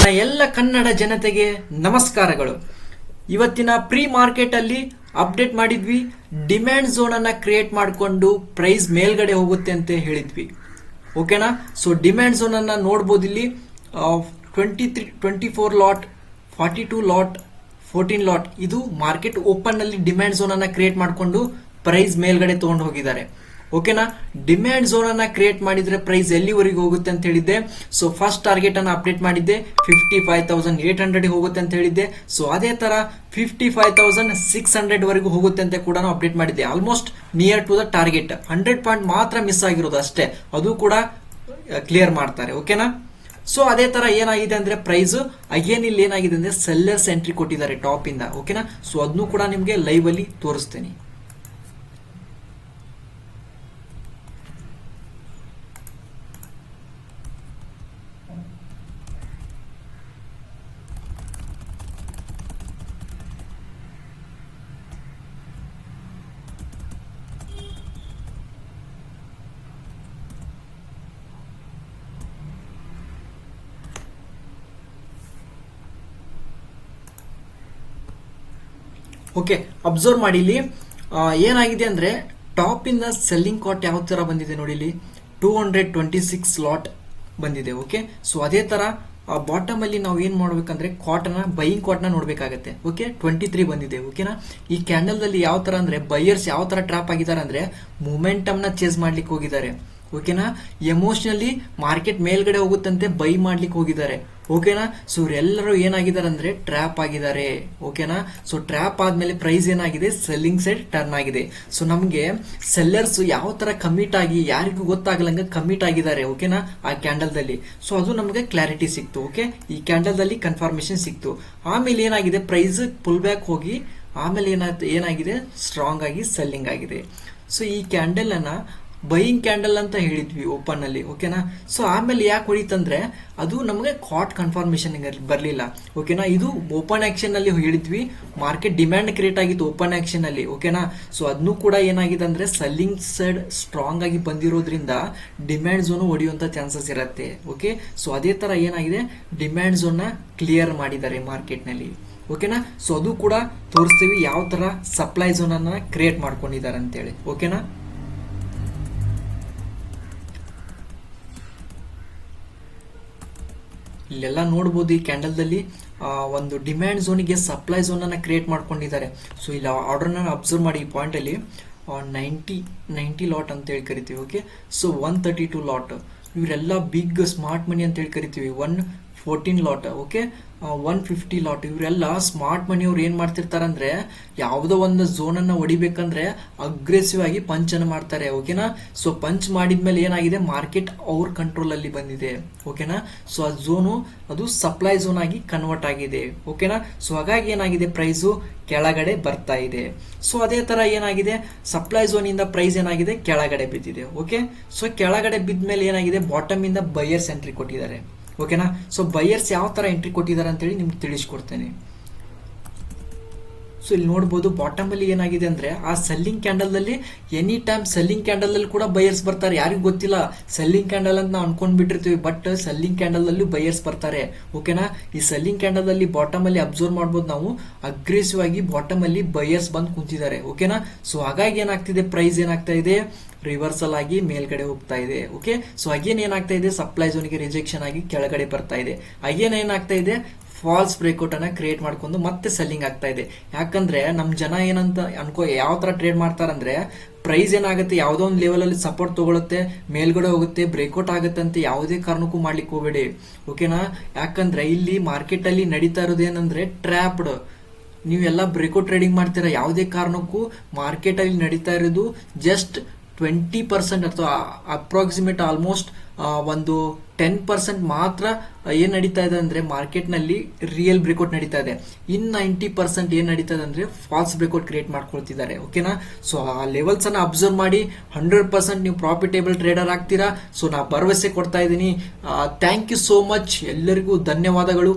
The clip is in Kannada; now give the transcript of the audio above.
ನನ್ನ ಎಲ್ಲ ಕನ್ನಡ ಜನತೆಗೆ ನಮಸ್ಕಾರಗಳು. ಇವತ್ತಿನ ಪ್ರೀ ಮಾರ್ಕೆಟ್ ಅಲ್ಲಿ ಅಪ್ಡೇಟ್ ಮಾಡಿದ್ವಿ. ಡಿಮ್ಯಾಂಡ್ ಝೋನ್ ಅನ್ನ ಕ್ರಿಯೇಟ್ ಮಾಡಿಕೊಂಡು ಪ್ರೈಸ್ ಮೇಲ್ಗಡೆ ಹೋಗುತ್ತೆ ಅಂತ ಹೇಳಿದ್ವಿ. ಓಕೆನಾ? ಸೊ ಡಿಮ್ಯಾಂಡ್ ಝೋನ್ ಅನ್ನ ನೋಡಬಹುದು. ಇಲ್ಲಿ 24 ಲಾಟ್, 42 ಲಾಟ್, 14 ಲಾಟ್ ಇದು ಮಾರ್ಕೆಟ್ ಓಪನ್ ನಲ್ಲಿ ಡಿಮ್ಯಾಂಡ್ ಝೋನ್ ಅನ್ನ ಕ್ರಿಯೇಟ್ ಮಾಡಿಕೊಂಡು ಪ್ರೈಸ್ ಮೇಲ್ಗಡೆ ತಗೊಂಡು ಹೋಗಿದ್ದಾರೆ. ಓಕೆನಾ? ಡಿಮ್ಯಾಂಡ್ ಝೋನ್ ಅನ್ನ ಕ್ರಿಯೇಟ್ ಮಾಡಿದ್ರೆ ಪ್ರೈಸ್ ಎಲ್ಲಿವರೆಗೆ ಹೋಗುತ್ತೆ ಅಂತ ಹೇಳಿದ್ದೆ. ಸೊ ಫಸ್ಟ್ ಟಾರ್ಗೆಟ್ ಅನ್ನ ಅಪ್ಡೇಟ್ ಮಾಡಿದ್ದೆ 55,800 ಹೋಗುತ್ತೆ ಅಂತ ಹೇಳಿದ್ದೆ. ಸೊ ಅದೇ ತರ 55,600 ವರೆಗೂ ಹೋಗುತ್ತೆ ಅಂತ ಕೂಡ ಅಪ್ಡೇಟ್ ಮಾಡಿದ್ದೆ. Almost near to the target. 100 point ಮಾತ್ರ ಮಿಸ್ ಆಗಿರೋದು ಅಷ್ಟೇ, ಅದು ಕೂಡ ಕ್ಲಿಯರ್ ಮಾಡ್ತಾರೆ. ಓಕೆನಾ? ಸೊ ಅದೇ ತರ ಏನಾಗಿದೆ ಅಂದ್ರೆ ಪ್ರೈಸ್ ಅಗೇನ್ ಇಲ್ಲಿ ಏನಾಗಿದೆ ಅಂದ್ರೆ ಸೆಲ್ಲರ್ಸ್ ಎಂಟ್ರಿ ಕೊಟ್ಟಿದ್ದಾರೆ ಟಾಪ್ ಇಂದ. ಓಕೆನಾ? ಸೊ ಅದನ್ನು ಕೂಡ ನಿಮ್ಗೆ ಲೈವ್ ಅಲ್ಲಿ ತೋರಿಸ್ತೇನೆ. ಓಕೆ, ಅಬ್ಸರ್ವ್ ಮಾಡಿ. ಇಲ್ಲಿ ಏನಾಗಿದೆ ಅಂದ್ರೆ ಟಾಪ್ ಇಂದ ಸೆಲ್ಲಿಂಗ್ ಕಾಟ್ ಯಾವ ತರ ಬಂದಿದೆ ನೋಡಿ. ಇಲ್ಲಿ 226 ಲಾಟ್ ಬಂದಿದೆ. ಓಕೆ, ಸೊ ಅದೇ ತರ ಬಾಟಮ್ ಅಲ್ಲಿ ನಾವು ಏನ್ ಮಾಡ್ಬೇಕಂದ್ರೆ ಬೈಯಿಂಗ್ ಕಾಟ್ನ ನೋಡ್ಬೇಕಾಗತ್ತೆ. ಓಕೆ, 23 ಬಂದಿದೆ. ಓಕೆನಾ? ಈ ಕ್ಯಾಂಡಲ್ ದಲ್ಲಿ ಯಾವ ತರ ಅಂದ್ರೆ ಬೈಯರ್ಸ್ ಯಾವ ತರ ಟ್ರಾಪ್ ಆಗಿದ್ದಾರೆ ಅಂದ್ರೆ ಮೊಮೆಂಟಮ್ ನ ಚೇಸ್ ಮಾಡ್ಲಿಕ್ಕೆ ಹೋಗಿದ್ದಾರೆ. ಓಕೆನಾ? ಎಮೋಷನಲಿ ಮಾರ್ಕೆಟ್ ಮೇಲ್ಗಡೆ ಹೋಗುತ್ತಂತೆ ಬೈ ಮಾಡ್ಲಿಕ್ಕೆ ಹೋಗಿದ್ದಾರೆ. ಓಕೆನಾ? ಸೊ ಇವರೆಲ್ಲರೂ ಏನಾಗಿದ್ದಾರೆ ಅಂದ್ರೆ ಟ್ರ್ಯಾಪ್ ಆಗಿದ್ದಾರೆ. ಓಕೆನಾ? ಸೊ ಟ್ರ್ಯಾಪ್ ಆದ್ಮೇಲೆ ಪ್ರೈಸ್ ಏನಾಗಿದೆ, ಸೆಲ್ಲಿಂಗ್ ಸೈಡ್ ಟರ್ನ್ ಆಗಿದೆ. ಸೊ ನಮ್ಗೆ ಸೆಲ್ಲರ್ಸ್ ಯಾವ ತರ ಕಮಿಟ್ ಆಗಿ ಯಾರಿಗೂ ಗೊತ್ತಾಗಲಂಗ ಕಮಿಟ್ ಆಗಿದ್ದಾರೆ. ಓಕೆನಾ? ಆ ಕ್ಯಾಂಡಲ್ ದಲ್ಲಿ. ಸೊ ಅದು ನಮ್ಗೆ ಕ್ಲಾರಿಟಿ ಸಿಕ್ತು. ಓಕೆ, ಈ ಕ್ಯಾಂಡಲ್ ದಲ್ಲಿ ಕನ್ಫರ್ಮೇಶನ್ ಸಿಕ್ತು. ಆಮೇಲೆ ಏನಾಗಿದೆ, ಪ್ರೈಸ್ ಪುಲ್ ಬ್ಯಾಕ್ ಹೋಗಿ ಆಮೇಲೆ ಏನಾಗಿದೆ, ಸ್ಟ್ರಾಂಗ್ ಆಗಿ ಸೆಲ್ಲಿಂಗ್ ಆಗಿದೆ. ಸೊ ಈ ಕ್ಯಾಂಡಲ್ ಅನ್ನ ಬೈಯಿಂಗ್ ಕ್ಯಾಂಡಲ್ ಅಂತ ಹೇಳಿದ್ವಿ ಓಪನ್ ಅಲ್ಲಿ. ಓಕೆನಾ? ಸೊ ಆಮೇಲೆ ಯಾಕೆ ಹೊಡಿತಂದ್ರೆ ಅದು ನಮಗೆ ಕಾಟ್ ಕನ್ಫರ್ಮೇಶನ್ ಬರಲಿಲ್ಲ. ಓಕೆನಾ? ಇದು ಓಪನ್ ಆಕ್ಷನ್ ಅಲ್ಲಿ ಹೇಳಿದ್ವಿ. ಮಾರ್ಕೆಟ್ ಡಿಮ್ಯಾಂಡ್ ಕ್ರಿಯೇಟ್ ಆಗಿತ್ತು ಓಪನ್ ಆಕ್ಷನ್ ಅಲ್ಲಿ. ಓಕೆನಾ? ಸೊ ಅದನ್ನು ಕೂಡ ಏನಾಗಿದೆ ಅಂದ್ರೆ ಸೆಲ್ಲಿಂಗ್ ಸೈಡ್ ಸ್ಟ್ರಾಂಗ್ ಆಗಿ ಬಂದಿರೋದ್ರಿಂದ ಡಿಮ್ಯಾಂಡ್ ಝೋನ್ ಹೊಡೆಯುವಂತ ಚಾನ್ಸಸ್ ಇರುತ್ತೆ. ಓಕೆ, ಸೊ ಅದೇ ತರ ಏನಾಗಿದೆ, ಡಿಮ್ಯಾಂಡ್ ಝೋನ್ ನ ಕ್ಲಿಯರ್ ಮಾಡಿದ್ದಾರೆ ಮಾರ್ಕೆಟ್ ನಲ್ಲಿ. ಓಕೆನಾ? ಸೊ ಅದು ಕೂಡ ತೋರಿಸ್ತೀವಿ ಯಾವ ತರ ಸಪ್ಲೈ ಝೋನ್ ಅನ್ನ ಕ್ರಿಯೇಟ್ ಮಾಡ್ಕೊಂಡಿದ್ದಾರೆ ಅಂತೇಳಿ. ಓಕೆನಾ? ಇಲ್ಲೆಲ್ಲ ನೋಡಬಹುದು. ಈ ಕ್ಯಾಂಡಲ್ ದಲ್ಲಿ ಒಂದು ಡಿಮ್ಯಾಂಡ್ ಝೋನಿಗೆ ಸಪ್ಲೈ ಝೋನ್ ಅನ್ನ ಕ್ರಿಯೇಟ್ ಮಾಡ್ಕೊಂಡಿದ್ದಾರೆ. ಸೊ ಇಲ್ಲಿ ಆರ್ಡರ್ ನ ಅಬ್ಸರ್ವ್ ಮಾಡಿ. ಈ ಪಾಯಿಂಟ್ ಅಲ್ಲಿ 90 ಲಾಟ್ ಅಂತ ಹೇಳಿ ಕರಿತೀವಿ. ಓಕೆ, ಸೊ 132 ಲಾಟ್ ಇವರೆಲ್ಲ ಬಿಗ್ ಸ್ಮಾರ್ಟ್ ಮನಿ ಅಂತ ಹೇಳಿ ಕರಿತೀವಿ. 114 ಲಾಟ್. Okay, 150 lot. ಇವರೆಲ್ಲ ಸ್ಮಾರ್ಟ್ ಮನಿ ಅವ್ರು ಏನ್ ಮಾಡ್ತಿರ್ತಾರಂದ್ರೆ ಯಾವುದೋ ಒಂದು ಝೋನ್ ಅನ್ನ ಹೊಡಿಬೇಕಂದ್ರೆ ಅಗ್ರೆಸಿವ್ ಆಗಿ ಪಂಚ್ ಅನ್ನು ಮಾಡ್ತಾರೆ. ಓಕೆನಾ? ಸೊ ಪಂಚ್ ಮಾಡಿದ್ಮೇಲೆ ಏನಾಗಿದೆ, ಮಾರ್ಕೆಟ್ ಅವ್ರ ಕಂಟ್ರೋಲ್ ಅಲ್ಲಿ ಬಂದಿದೆ. ಓಕೆನಾ? ಸೊ ಆ ಝೋನು ಅದು ಸಪ್ಲೈ ಝೋನ್ ಆಗಿ ಕನ್ವರ್ಟ್ ಆಗಿದೆ. ಓಕೆನಾ? ಸೊ ಹಾಗಾಗಿ ಏನಾಗಿದೆ, ಪ್ರೈಸು ಕೆಳಗಡೆ ಬರ್ತಾ ಇದೆ. ಸೊ ಅದೇ ತರ ಏನಾಗಿದೆ, ಸಪ್ಲೈ ಝೋನ್ ಇಂದ ಪ್ರೈಸ್ ಏನಾಗಿದೆ, ಕೆಳಗಡೆ ಬಿದ್ದಿದೆ. ಓಕೆ, ಸೊ ಕೆಳಗಡೆ ಬಿದ್ದ ಮೇಲೆ ಏನಾಗಿದೆ, ಬಾಟಮ್ ಇಂದ ಬೈಯರ್ಸ್ ಎಂಟ್ರಿ ಕೊಟ್ಟಿದ್ದಾರೆ. ಓಕೆನಾ? ಸೊ ಬೈಯರ್ಸ್ ಯಾವ ತರ ಎಂಟ್ರಿ ಕೊಟ್ಟಿದ್ದಾರೆ ಅಂತ ಹೇಳಿ ನಿಮ್ಗೆ ತಿಳಿಸ್ಕೊಡ್ತೇನೆ. ಸೊ ಇಲ್ಲಿ ನೋಡಬಹುದು ಬಾಟಮ್ ಅಲ್ಲಿ ಏನಾಗಿದೆ ಅಂದ್ರೆ ಆ ಸೆಲ್ಲಿಂಗ್ ಕ್ಯಾಂಡಲ್ ನಲ್ಲಿ ಎನಿ ಟೈಮ್ ಸೆಲ್ಲಿಂಗ್ ಕ್ಯಾಂಡಲ್ ಅಲ್ಲಿ ಕೂಡ ಬೈಯರ್ಸ್ ಬರ್ತಾರೆ. ಯಾರಿಗೂ ಗೊತ್ತಿಲ್ಲ ಸೆಲ್ಲಿಂಗ್ ಕ್ಯಾಂಡಲ್ ಅಂತ ನಾವು ಅನ್ಕೊಂಡ್ ಬಿಟ್ಟಿರ್ತೀವಿ, ಬಟ್ ಸೆಲ್ಲಿಂಗ್ ಕ್ಯಾಂಡಲ್ ಅಲ್ಲಿ ಬೈಯರ್ಸ್ ಬರ್ತಾರೆ. ಓಕೆನಾ? ಈ ಸೆಲ್ಲಿಂಗ್ ಕ್ಯಾಂಡಲ್ ಅಲ್ಲಿ ಬಾಟಮ್ ಅಲ್ಲಿ ಅಬ್ಸರ್ವ್ ಮಾಡಬಹುದು ನಾವು, ಅಗ್ರೆಸಿವ್ ಆಗಿ ಬಾಟಮ್ ಅಲ್ಲಿ ಬೈಯರ್ಸ್ ಬಂದು ಕುಂತಿದ್ದಾರೆ. ಓಕೆನಾ? ಸೊ ಹಾಗಾಗಿ ಏನಾಗ್ತಿದೆ, ಪ್ರೈಸ್ ಏನಾಗ್ತಾ ಇದೆ, ರಿವರ್ಸಲ್ ಆಗಿ ಮೇಲ್ಗಡೆ ಹೋಗ್ತಾ ಇದೆ. ಓಕೆ, ಸೊ ಅಗೇನ್ ಏನಾಗ್ತಾ ಇದೆ, ಸಪ್ಲೈ ಝೋನ್ಗೆ ರಿಜೆಕ್ಷನ್ ಆಗಿ ಕೆಳಗಡೆ ಬರ್ತಾ ಇದೆ. ಅಗೇನ್ ಏನಾಗ್ತಾ ಇದೆ, ಫಾಲ್ಸ್ ಬ್ರೇಕ್ಔಟ್ ಅನ್ನ ಕ್ರಿಯೇಟ್ ಮಾಡ್ಕೊಂಡು ಮತ್ತೆ ಸೆಲ್ಲಿಂಗ್ ಆಗ್ತಾ ಇದೆ. ಯಾಕಂದ್ರೆ ನಮ್ ಜನ ಏನಂತ ಯಾವ ತರ ಟ್ರೇಡ್ ಮಾಡ್ತಾರಂದ್ರೆ, ಪ್ರೈಸ್ ಏನಾಗುತ್ತೆ, ಯಾವ್ದೋ ಒಂದು ಲೆವೆಲ್ ಅಲ್ಲಿ ಸಪೋರ್ಟ್ ತಗೊಳುತ್ತೆ, ಮೇಲ್ಗಡೆ ಹೋಗುತ್ತೆ, ಬ್ರೇಕ್ಔಟ್ ಆಗುತ್ತೆ ಅಂತ ಯಾವುದೇ ಕಾರಣಕ್ಕೂ ಮಾಡ್ಲಿಕ್ಕೆ ಹೋಗಬೇಡಿ. ಓಕೆನಾ? ಯಾಕಂದ್ರೆ ಇಲ್ಲಿ ಮಾರ್ಕೆಟ್ ಅಲ್ಲಿ ನಡೀತಾ ಇರೋದು ಏನಂದ್ರೆ ಟ್ರ್ಯಾಪ್ಡ್. ನೀವೆಲ್ಲ ಬ್ರೇಕ್ಔಟ್ ಟ್ರೇಡಿಂಗ್ ಮಾಡ್ತೀರಾ, ಯಾವುದೇ ಕಾರಣಕ್ಕೂ ಮಾರ್ಕೆಟ್ ಅಲ್ಲಿ ನಡೀತಾ ಇರೋದು ಜಸ್ಟ್ 20% ಅಥವಾ ಅಪ್ರಾಕ್ಸಿಮೇಟ್ ಆಲ್ಮೋಸ್ಟ್ ಒಂದು 10% ಮಾತ್ರ ಏನ್ ನಡೀತಾ ಇದೆ ಅಂದ್ರೆ ಮಾರ್ಕೆಟ್ ನಲ್ಲಿ ರಿಯಲ್ ಬ್ರೇಕ್ಔಟ್ ನಡೀತಾ ಇದೆ. 90% ಏನ್ ನಡೀತಾ ಇದೆ ಅಂದ್ರೆ ಫಾಲ್ಸ್ ಬ್ರೇಕ್ಔಟ್ ಕ್ರಿಯೇಟ್ ಮಾಡ್ಕೊಳ್ತಿದ್ದಾರೆ. ಓಕೆನಾ? ಸೊ ಆ ಲೆವೆಲ್ಸ್ ಅನ್ನ ಅಬ್ಸರ್ವ್ ಮಾಡಿ 100% ನೀವು ಪ್ರಾಫಿಟೇಬಲ್ ಟ್ರೇಡರ್ ಆಗ್ತೀರಾ. ಸೊ ನಾ ಭರವಸೆ ಕೊಡ್ತಾ ಇದ್ದೀನಿ. Thank you so much. ಎಲ್ಲರಿಗೂ ಧನ್ಯವಾದಗಳು.